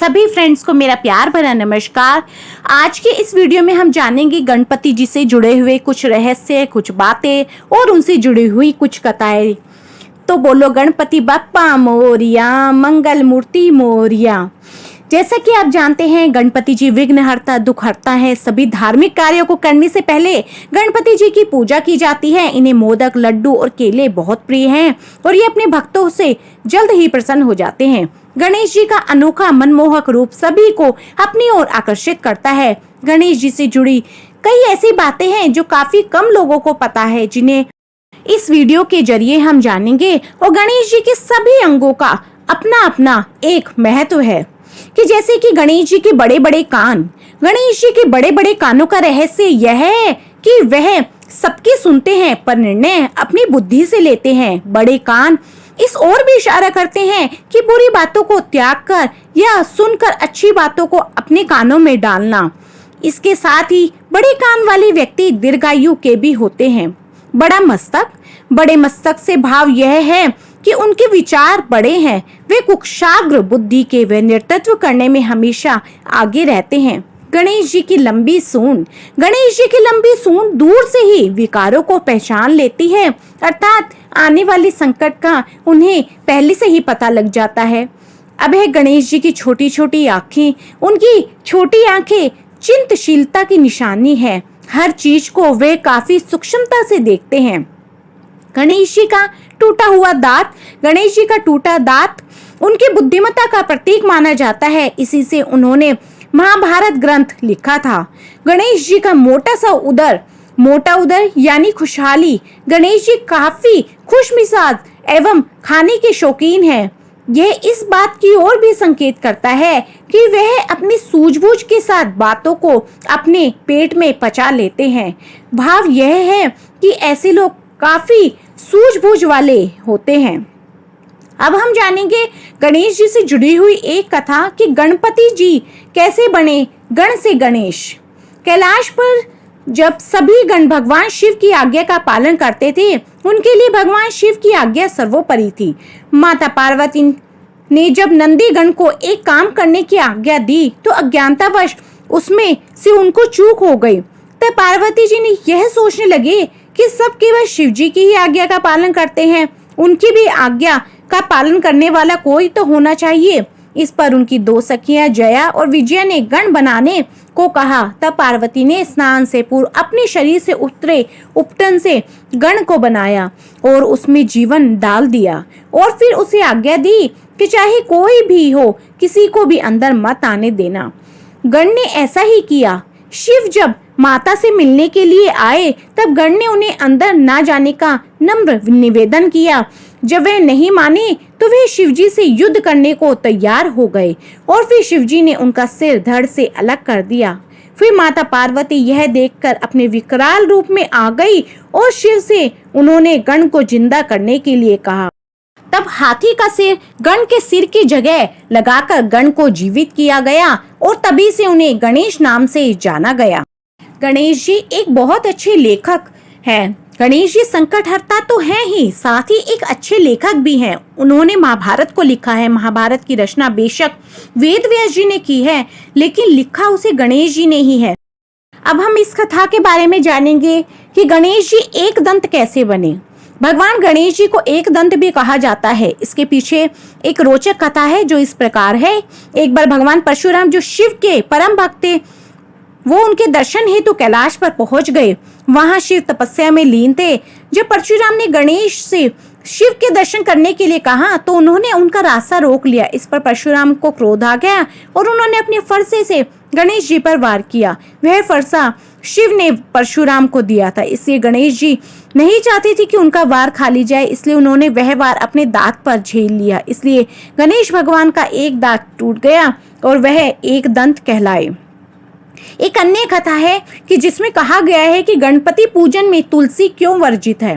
सभी फ्रेंड्स को मेरा प्यार भरा नमस्कार। आज के इस वीडियो में हम जानेंगे गणपति जी से जुड़े हुए कुछ रहस्य, कुछ बातें और उनसे जुड़ी हुई कुछ कथाएं। तो बोलो गणपति बप्पा मोरिया, मंगल मूर्ति मोरिया। जैसा कि आप जानते हैं गणपति जी विघ्नहर्ता, दुखहर्ता है। सभी धार्मिक कार्यों को करने से पहले गणपति जी की पूजा की जाती है। इन्हें मोदक, लड्डू और केले बहुत प्रिय हैं और ये अपने भक्तों से जल्द ही प्रसन्न हो जाते हैं। गणेश जी का अनोखा मनमोहक रूप सभी को अपनी ओर आकर्षित करता है। गणेश जी से जुड़ी कई ऐसी बातें हैं जो काफी कम लोगों को पता है, जिन्हें इस वीडियो के जरिए हम जानेंगे। और गणेश जी के सभी अंगों का अपना अपना एक महत्व है कि जैसे कि गणेश जी के बड़े बड़े कान। गणेश जी के बड़े बड़े कानों का रहस्य यह है कि वह सबकी सुनते हैं पर निर्णय अपनी बुद्धि से लेते हैं। बड़े कान इस ओर भी इशारा करते हैं कि बुरी बातों को त्याग कर या सुनकर अच्छी बातों को अपने कानों में डालना। इसके साथ ही बड़े कान वाले व्यक्ति दीर्घायु के भी होते हैं। बड़ा मस्तक, बड़े मस्तक से भाव यह है कि उनके विचार बड़े हैं। वे कुशाग्र बुद्धि के वे नेतृत्व करने में हमेशा आगे रहते हैं। गणेश जी की लंबी सूंड। गणेश जी की लंबी सूंड दूर से ही विकारों को पहचान लेती है, अर्थात आने वाले संकट का उन्हें पहले से ही पता लग जाता है। अब है गणेश जी की छोटी छोटी आंखें। उनकी छोटी आंखें चिंतनशीलता की निशानी है। हर चीज को वे काफी सूक्ष्मता से देखते हैं। गणेश जी का टूटा हुआ दांत। गणेश जी का टूटा दांत उनकी बुद्धिमत्ता का प्रतीक माना जाता है। इसी से उन्होंने महाभारत ग्रंथ लिखा था। गणेश जी का मोटा सा उदर, मोटा उदर यानी खुशहाली। गणेश जी काफी खुशमिजाज एवं खाने के शौकीन हैं। यह इस बात की ओर भी संकेत करता है कि वह अपनी सूझबूझ के साथ बातों को अपने पेट में पचा लेते हैं। भाव यह है कि ऐसे लोग काफी सूझबूझ वाले होते हैं। अब हम जानेंगे गणेश जी से जुड़ी हुई एक कथा कि गणपति जी कैसे बने गण से गणेश। कैलाश पर जब सभी गण भगवान शिव की आज्ञा का पालन करते थे, उनके लिए भगवान शिव की आज्ञा सर्वोपरि थी। माता पार्वती ने जब नंदी गण को एक काम करने की आज्ञा दी तो अज्ञानतावश उसमें से उनको चूक हो गई। तब पार्वती जी ने यह सोचने लगे कि सब केवल शिव जी की ही आज्ञा का पालन करते हैं, उनकी भी आज्ञा का पालन करने वाला कोई तो होना चाहिए। इस पर उनकी दो सखियां जया और विजया ने गण बनाने को कहा। तब पार्वती ने स्नान से पूर्व अपने शरीर से उतरे उपटन से गण को बनाया और उसमें जीवन डाल दिया और फिर उसे आज्ञा दी कि चाहे कोई भी हो, किसी को भी अंदर मत आने देना। गण ने ऐसा ही किया। शिव जब माता से मिलने के लिए आए तब गण ने उन्हें अंदर ना जाने का नम्र निवेदन किया। जब वे नहीं माने तो वे शिवजी से युद्ध करने को तैयार हो गए और फिर शिवजी ने उनका सिर धड़ से अलग कर दिया। फिर माता पार्वती यह देखकर अपने विकराल रूप में आ गई और शिव से उन्होंने गण को जिंदा करने के लिए कहा। तब हाथी का सिर गण के सिर की जगह लगाकर गण को जीवित किया गया और तभी से उन्हें गणेश नाम से जाना गया। गणेश जी एक बहुत अच्छे लेखक हैं। गणेश जी संकटहर्ता तो हैं ही, साथ ही एक अच्छे लेखक भी हैं। उन्होंने महाभारत को लिखा है। महाभारत की रचना बेशक वेद व्यास जी ने की है, लेकिन लिखा उसे गणेश जी ने ही है। अब हम इस कथा के बारे में जानेंगे कि गणेश जी एक दंत कैसे बने। भगवान गणेश जी को एक दंत भी कहा जाता है। इसके पीछे एक रोचक कथा है जो इस प्रकार है। एक बार भगवान परशुराम जो शिव के परम भक्त थे, वो उनके दर्शन हेतु कैलाश पर पहुंच गए। वहां शिव तपस्या में लीन थे। जब परशुराम ने गणेश से शिव के दर्शन करने के लिए कहा तो उन्होंने उनका रास्ता रोक लिया। इस पर परशुराम को क्रोध आ गया और उन्होंने अपने फरसे से गणेश जी पर वार किया। वह फरसा शिव ने परशुराम को दिया था, इसलिए गणेश जी नहीं चाहते थे कि उनका वार खा ली जाए, इसलिए उन्होंने वह वार अपने दांत पर झेल लिया। इसलिए गणेश भगवान का एक दांत टूट गया और वह एक दंत कहलाए। एक अन्य कथा है कि जिसमें कहा गया है कि गणपति पूजन में तुलसी क्यों वर्जित है।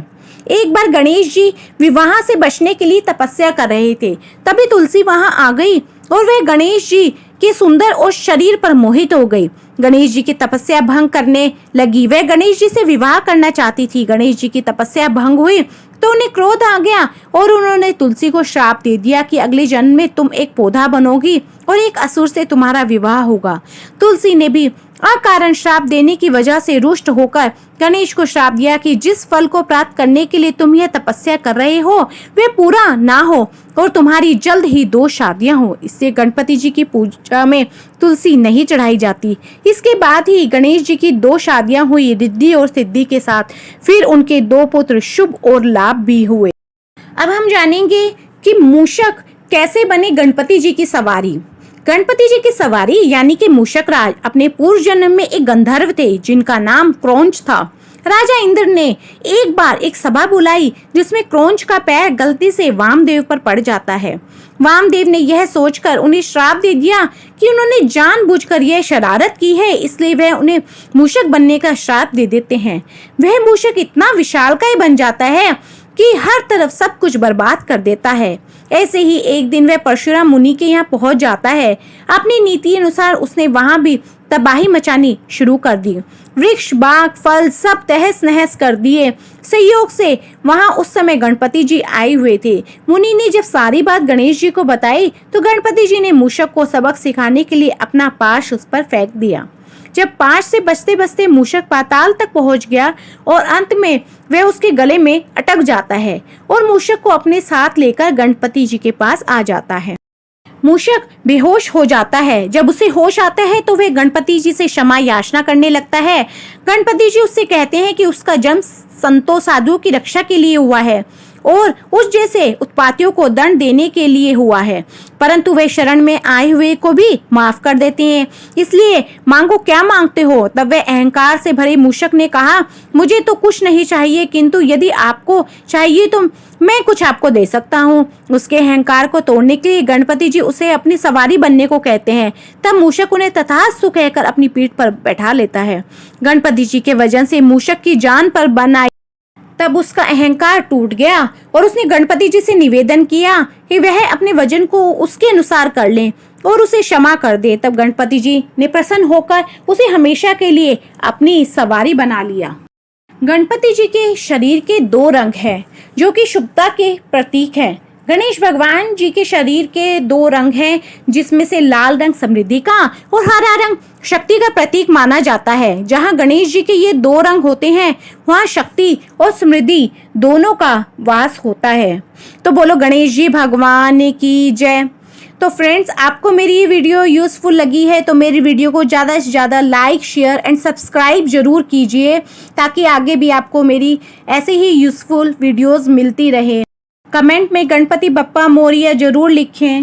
एक बार गणेश जी विवाह से बचने के लिए तपस्या कर रहे थे, तभी तुलसी वहां आ गई और वह गणेश जी के सुंदर और शरीर पर मोहित हो गई। गणेश जी की तपस्या भंग करने लगी। वह गणेश जी से विवाह करना चाहती थी। गणेश जी की तपस्या भंग हुई तो उन्हें क्रोध आ गया और उन्होंने तुलसी को श्राप दे दिया कि अगले जन्म में तुम एक पौधा बनोगी और एक असुर से तुम्हारा विवाह होगा। तुलसी ने भी अकारण श्राप देने की वजह से रुष्ट होकर गणेश को श्राप दिया कि जिस फल को प्राप्त करने के लिए तुम यह तपस्या कर रहे हो वे पूरा ना हो और तुम्हारी जल्द ही 2 शादियां हो। इससे गणपति जी की पूजा में तुलसी नहीं चढ़ाई जाती। इसके बाद ही गणेश जी की 2 शादियां हुई रिद्धि और सिद्धि के साथ। फिर उनके 2 पुत्र शुभ और लाभ भी हुए। अब हम जानेंगे कि मूषक कैसे बने गणपति जी की सवारी। गणपति जी की सवारी यानी कि मूषक राज अपने पूर्व जन्म में एक गंधर्व थे जिनका नाम क्रौंच था। राजा इंद्र ने एक बार एक सभा बुलाई जिसमें क्रौंच का पैर गलती से वामदेव पर पड़ जाता है। वामदेव ने यह सोचकर उन्हें श्राप दे दिया कि उन्होंने जानबूझकर यह शरारत की है, इसलिए वह उन्हें मूषक बनने का श्राप दे देते हैं। वह मूषक इतना विशालकाय बन जाता है कि हर तरफ सब कुछ बर्बाद कर देता है। ऐसे ही एक दिन वह परशुराम मुनि के यहाँ पहुंच जाता है। अपनी नीति अनुसार उसने वहां भी तबाही मचानी शुरू कर दी। वृक्ष, बाग, फल सब तहस नहस कर दिए। संयोग से वहां उस समय गणपति जी आए हुए थे। मुनि ने जब सारी बात गणेश जी को बताई तो गणपति जी ने मूषक को सबक सिखाने के लिए अपना पाश उस पर फेंक दिया। जब पाश से बचते बचते मूषक पाताल तक पहुंच गया और अंत में वह उसके गले में अटक जाता है और मूषक को अपने साथ लेकर गणपति जी के पास आ जाता है। मूषक बेहोश हो जाता है। जब उसे होश आता है तो वह गणपति जी से क्षमा याचना करने लगता है। गणपति जी उससे कहते हैं कि उसका जन्म संतों साधुओं की रक्षा के लिए हुआ है और उस जैसे उत्पातियों को दंड देने के लिए हुआ है, परंतु वे शरण में आए हुए को भी माफ कर देते हैं। इसलिए मांगो, क्या मांगते हो? तब वह अहंकार से भरे मूषक ने कहा, मुझे तो कुछ नहीं चाहिए, किंतु यदि आपको चाहिए तो मैं कुछ आपको दे सकता हूँ। उसके अहंकार को तोड़ने के लिए गणपति जी उसे अपनी सवारी बनने को कहते हैं। तब मूषक उन्हें तथास्तु कहकर अपनी पीठ पर बैठा लेता है। गणपति जी के वजन से मूषक की जान पर बन आई। तब उसका अहंकार टूट गया और उसने गणपति जी से निवेदन किया कि वह अपने वजन को उसके अनुसार कर लें और उसे क्षमा कर दे। तब गणपति जी ने प्रसन्न होकर उसे हमेशा के लिए अपनी सवारी बना लिया। गणपति जी के शरीर के 2 रंग हैं जो कि शुभता के प्रतीक हैं। गणेश भगवान जी के शरीर के 2 रंग हैं जिसमें से लाल रंग समृद्धि का और हरा रंग शक्ति का प्रतीक माना जाता है। जहां गणेश जी के ये 2 रंग होते हैं वहां शक्ति और समृद्धि दोनों का वास होता है। तो बोलो गणेश जी भगवान की जय। तो फ्रेंड्स, आपको मेरी ये वीडियो यूज़फुल लगी है तो मेरी वीडियो को ज़्यादा से ज़्यादा लाइक, शेयर एंड सब्सक्राइब जरूर कीजिए ताकि आगे भी आपको मेरी ऐसे ही यूज़फुल वीडियोस मिलती रहे। कमेंट में गणपति बप्पा मोरिया जरूर लिखें।